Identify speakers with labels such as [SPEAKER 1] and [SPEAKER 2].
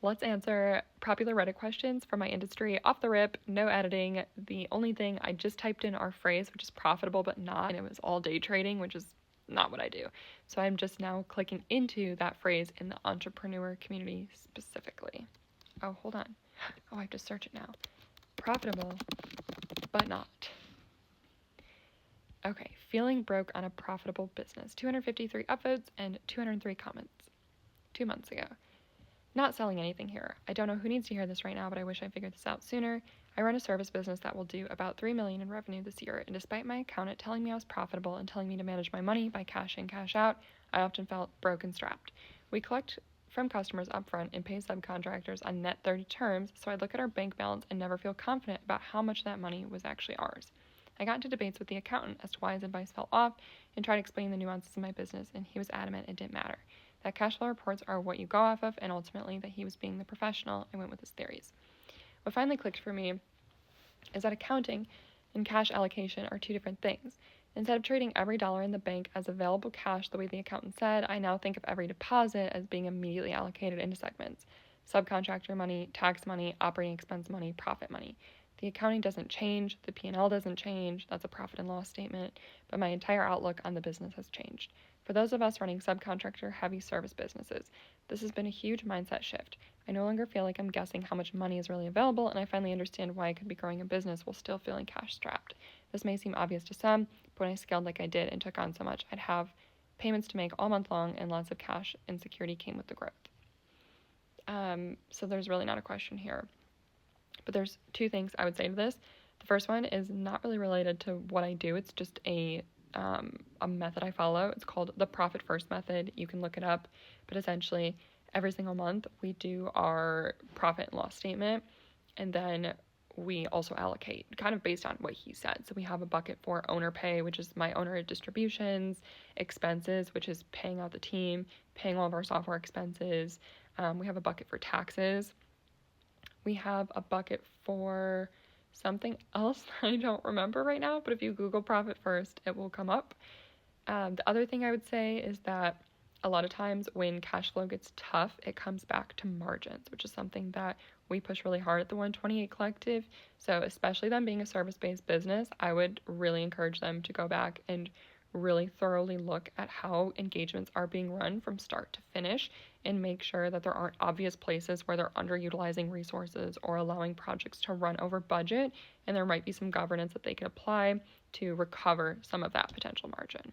[SPEAKER 1] let's answer popular Reddit questions from my industry off the rip, no editing. The only thing, I just typed in our phrase, which is profitable but not, and it was all day trading, which is not what I do. So I'm just now clicking into that phrase in the entrepreneur community specifically. Oh, hold on. Oh, I have to search it now. Profitable but not. Okay, feeling broke on a profitable business. 253 upvotes and 203 comments 2 months ago. Not selling anything here. I don't know who needs to hear this right now, but I wish I figured this out sooner. I run a service business that will do about $3 million in revenue this year, and despite my accountant telling me I was profitable and telling me to manage my money by cash in, cash out, I often felt broke and strapped. We collect from customers upfront and pay subcontractors on net 30 terms, so I look at our bank balance and never feel confident about how much that money was actually ours. I got into debates with the accountant as to why his advice fell off and tried to explain the nuances of my business, and he was adamant it didn't matter. That cash flow reports are what you go off of, and ultimately that he was being the professional and went with his theories. What finally clicked for me is that accounting and cash allocation are two different things. Instead of trading every dollar in the bank as available cash the way the accountant said, I now think of every deposit as being immediately allocated into segments. Subcontractor money, tax money, operating expense money, profit money. The accounting doesn't change, the P&L doesn't change, that's a profit and loss statement, but my entire outlook on the business has changed. For those of us running subcontractor-heavy service businesses, this has been a huge mindset shift. I no longer feel like I'm guessing how much money is really available, and I finally understand why I could be growing a business while still feeling cash-strapped. This may seem obvious to some, but when I scaled like I did and took on so much, I'd have payments to make all month long, and lots of cash insecurity came with the growth. So there's really not a question here. But there's two things I would say to this. The first one is not really related to what I do. It's just a method I follow. It's called the Profit First method. You can look it up. But essentially, every single month, we do our profit and loss statement. And then we also allocate kind of based on what he said. So we have a bucket for owner pay, which is my owner distributions, expenses, which is paying out the team, paying all of our software expenses. We have a bucket for taxes. We have a bucket for something else I don't remember right now, but if you Google Profit First, it will come up. The other thing I would say is that a lot of times when cash flow gets tough, it comes back to margins, which is something that we push really hard at the 128 Collective. So especially them being a service-based business, I would really encourage them to go back and really thoroughly look at how engagements are being run from start to finish and make sure that there aren't obvious places where they're underutilizing resources or allowing projects to run over budget, and there might be some governance that they can apply to recover some of that potential margin.